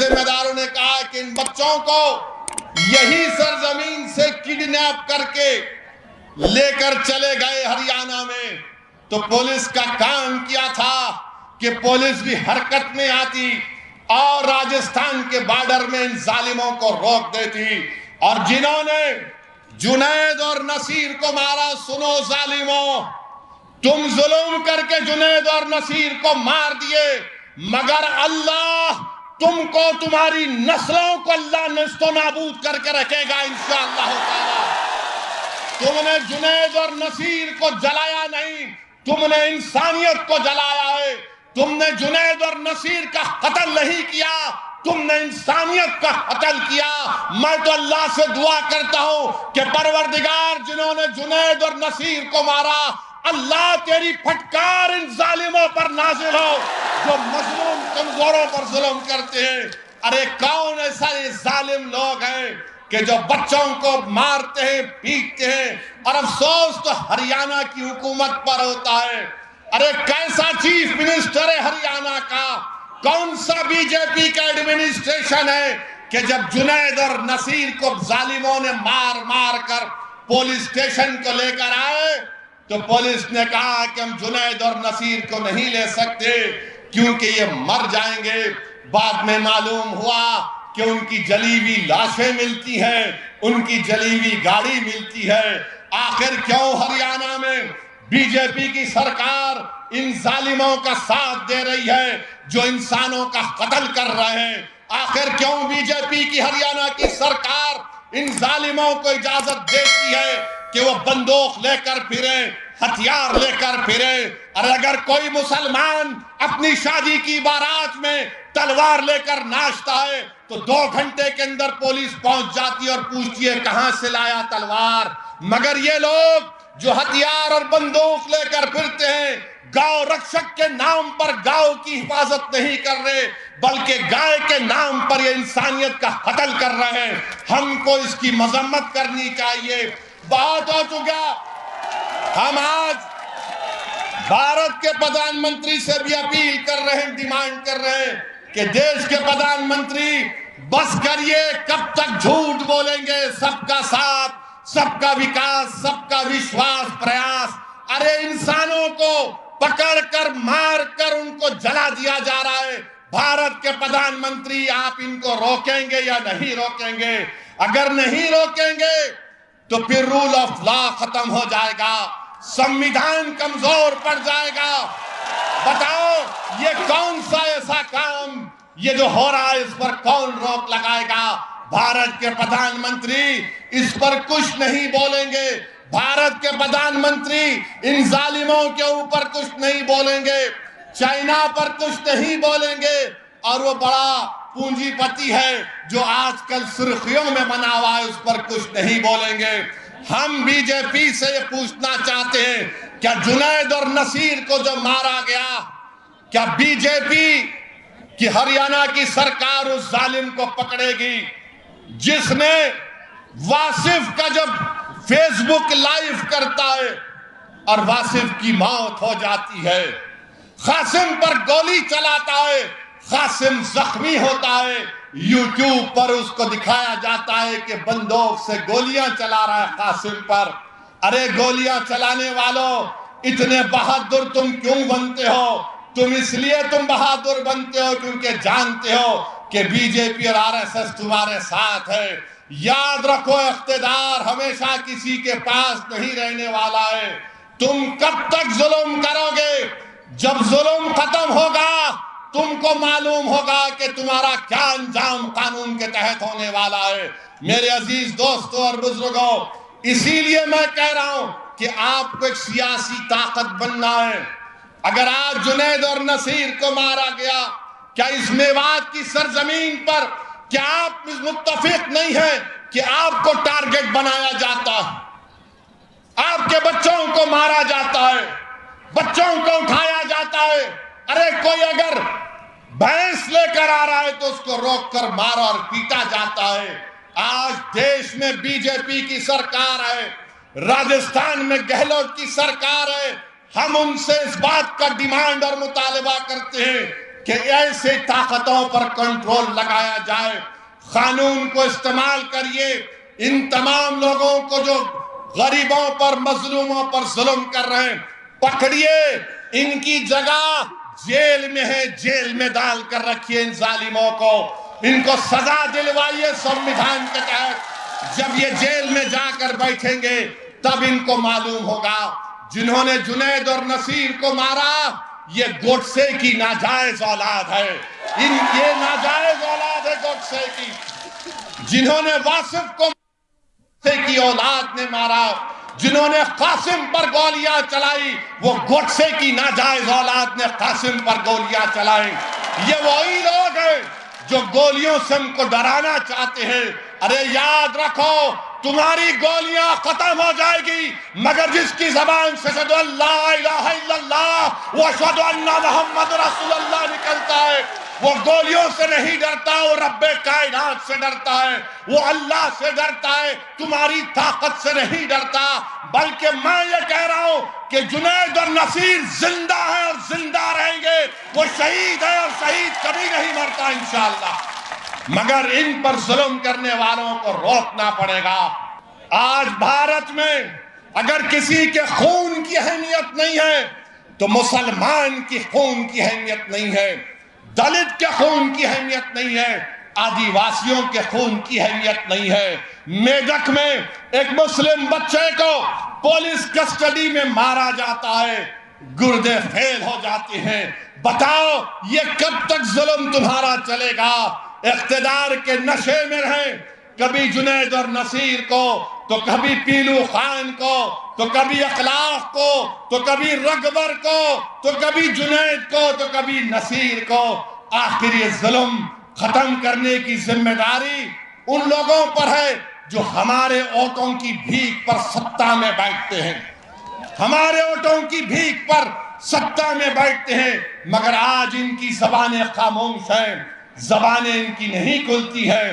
ذمہ داروں نے کہا کہ ان بچوں کو یہی سرزمین سے کڈنیپ کر کے لے کر چلے گئے ہریانہ میں، تو پولیس کا کام کیا تھا کہ پولیس بھی حرکت میں آتی اور راجستھان کے بارڈر میں ان ظالموں کو روک دیتی۔ اور جنہوں نے جنید اور نصیر کو مارا، سنو ظالموں، تم ظلم کر کے جنید اور نصیر کو مار دیے، مگر اللہ تم کو، تمہاری نسلوں کو اللہ نیست و نابود کر کے رکھے گا انشاءاللہ تعالی۔ تم نے جنید اور نصیر کو جلایا نہیں، تم نے انسانیت کو جلایا ہے۔ تم نے جنید اور نصیر کا قتل نہیں کیا، تم نے انسانیت کا قتل کیا۔ میں تو اللہ سے دعا کرتا ہوں کہ پروردگار، جنہوں نے جنید اور نصیر کو مارا، اللہ تیری پھٹکار ان ظالموں پر نازل ہو جو مظلوم کمزوروں پر ظلم کرتے ہیں۔ ارے کون ایسا یہ ظالم لوگ ہیں کہ جو بچوں کو مارتے ہیں، پیٹتے ہیں، اور افسوس تو ہریانہ کی حکومت پر ہوتا ہے۔ ارے کیسا چیف منسٹر ہے ہریانہ کا، کون سا بی جے پی کا ایڈمنسٹریشن ہے کہ جب جنید اور نصیر کو ظالموں نے مار مار کر پولیس اسٹیشن کو لے کر آئے تو پولیس نے کہا کہ ہم جنید اور نصیر کو نہیں لے سکتے کیونکہ یہ مر جائیں گے۔ بعد میں معلوم ہوا کہ ان کی جلی ہوئی لاشیں ملتی ہیں، ان کی جلی ہوئی گاڑی ملتی ہے۔ آخر کیوں ہریانہ میں بی جے پی کی سرکار ان ظالموں کا ساتھ دے رہی ہے جو انسانوں کا قتل کر رہے ہیں؟ آخر کیوں بی جے پی کی ہریانہ کی سرکار ان ظالموں کو اجازت دیتی ہے کہ وہ بندوق لے کر پھریں، ہتھیار لے کر پھریں؟ اور اگر کوئی مسلمان اپنی شادی کی بارات میں تلوار لے کر ناچتا ہے تو 2 گھنٹے کے اندر پولیس پہنچ جاتی ہے اور پوچھتی ہے کہاں سے لایا تلوار۔ مگر یہ لوگ جو ہتھیار اور بندوق لے کر پھرتے ہیں، گاؤں رکشک کے نام پر گاؤں کی حفاظت نہیں کر رہے بلکہ گائے کے نام پر یہ انسانیت کا قتل کر رہے ہیں۔ ہم کو اس کی مذمت کرنی چاہیے۔ بہت ہو چکا۔ ہم آج بھارت کے پردھان منتری سے بھی اپیل کر رہے ہیں، ڈیمانڈ کر رہے ہیں کہ دیش کے پردھان منتری بس کریے، کب تک جھوٹ بولیں گے؟ سب کا ساتھ، سب کا وکاس، سب کا وشواس پریاس۔ ارے انسانوں کو پکڑ کر مار کر ان کو جلا دیا جا رہا ہے۔ بھارت کے پردھان منتری، آپ ان کو روکیں گے یا نہیں روکیں گے؟ اگر نہیں روکیں گے تو پھر رول آف لا ختم ہو جائے گا، سمویدھان کمزور پڑ جائے گا۔ بتاؤ یہ کون سا ایسا کام یہ جو ہو رہا ہے اس پر کون روک لگائے گا؟ بھارت کے پردھان منتری اس پر کچھ نہیں بولیں گے، بھارت کے پردھان منتری ان ظالموں کے اوپر کچھ نہیں بولیں گے، چائنا پر کچھ نہیں بولیں گے، اور وہ بڑا پونجی پتی ہے جو آج کل سرخیوں میں بنا ہوا ہے اس پر کچھ نہیں بولیں گے۔ ہم بی جے پی سے یہ پوچھنا چاہتے ہیں، کیا جنید اور نصیر کو جو مارا گیا، کیا بی جے پی کہ ہریانہ کی سرکار اس ظالم کو پکڑے گی جس نے واصف کا جب فیس بک لائیو کرتا ہے اور واصف کی موت ہو جاتی ہے، قاسم پر گولی چلاتا ہے، قاسم زخمی ہوتا ہے، یوٹیوب پر اس کو دکھایا جاتا ہے کہ بندوق سے گولیاں چلا رہا ہے قاسم پر۔ ارے گولیاں چلانے والوں، اتنے بہادر تم کیوں بنتے ہو؟ تم اس لیے بہادر بنتے ہو کیونکہ جانتے ہو کہ بی جے پی اور آر ایس ایس تمہارے ساتھ ہے۔ یاد رکھو، اقتدار ہمیشہ کسی کے پاس نہیں رہنے والا ہے۔ تم کب تک ظلم کرو گے؟ جب ظلم ختم ہوگا تم کو معلوم ہوگا کہ تمہارا کیا انجام قانون کے تحت ہونے والا ہے۔ میرے عزیز دوستوں اور بزرگوں، اسی لیے میں کہہ رہا ہوں کہ آپ کو ایک سیاسی طاقت بننا ہے۔ اگر آج جنید اور نصیر کو مارا گیا، کیا اس میوات کی سرزمین پر کیا آپ متفق نہیں ہیں کہ آپ کو ٹارگٹ بنایا جاتا ہے، آپ کے بچوں کو مارا جاتا ہے، بچوں کو اٹھایا جاتا ہے؟ ارے کوئی اگر بھینس لے کر آ رہا ہے تو اس کو روک کر مارا اور پیٹا جاتا ہے۔ آج دیش میں بی جے پی کی سرکار ہے، راجستھان میں گہلوٹ کی سرکار ہے۔ ہم ان سے اس بات کا ڈیمانڈ اور مطالبہ کرتے ہیں کہ ایسے طاقتوں پر کنٹرول لگایا جائے. قانون کو استعمال کریے. ان تمام لوگوں کو جو غریبوں پر مظلوموں پر ظلم کر رہے ہیں پکڑیے. ان کی جگہ جیل میں ہے, جیل میں ڈال کر رکھیے ان ظالموں کو. ان کو سزا دلوائیے سنویدھان کے تحت. جب یہ جیل میں جا کر بیٹھیں گے تب ان کو معلوم ہوگا جنہوں نے جنید اور نصیر کو مارا یہ گوڈسے کی ناجائز اولاد ہے. یہ ناجائز اولاد ہے گوڈسے کی. جنہوں نے واصف کو کی اولاد نے مارا, جنہوں نے قاسم پر گولیاں چلائی وہ گوڈسے کی ناجائز اولاد نے قاسم پر گولیاں چلائی. یہ وہی لوگ ہیں جو گولیوں سے ہم کو ڈرانا چاہتے ہیں. ارے یاد رکھو تمہاری گولیاں ختم ہو جائے گی مگر جس کی زبان سے اشہدو ان لا الہ الا اللہ و اشہدو ان محمد رسول اللہ نکلتا ہے وہ گولیوں سے نہیں ڈرتا, وہ رب کائنات سے ڈرتا ہے, وہ اللہ سے ڈرتا ہے, تمہاری طاقت سے نہیں ڈرتا. بلکہ میں یہ کہہ رہا ہوں کہ جنید اور نصیر زندہ ہیں اور زندہ رہیں گے. وہ شہید ہے اور شہید کبھی نہیں مرتا انشاءاللہ. مگر ان پر ظلم کرنے والوں کو روکنا پڑے گا. آج بھارت میں اگر کسی کے خون کی اہمیت نہیں ہے تو مسلمان کی خون کی اہمیت نہیں ہے, دلت کے خون کی اہمیت نہیں ہے, آدیواسیوں کے خون کی اہمیت نہیں ہے. میدک میں ایک مسلم بچے کو پولیس کسٹڈی میں مارا جاتا ہے, گردے فیل ہو جاتے ہیں. بتاؤ یہ کب تک ظلم تمہارا چلے گا؟ اقتدار کے نشے میں رہیں, کبھی جنید اور نصیر کو تو کبھی پیلو خان کو تو کبھی اخلاق کو تو کبھی رگور کو تو کبھی جنید کو تو کبھی نصیر کو. آخر یہ ظلم ختم کرنے کی ذمہ داری ان لوگوں پر ہے جو ہمارے ووٹوں کی بھیک پر سطح میں بیٹھتے ہیں, ہمارے ووٹوں کی بھیک پر سطح میں بیٹھتے ہیں. مگر آج ان کی زبانیں خاموش ہیں, زبانیں ان کی نہیں کھلتی ہیں.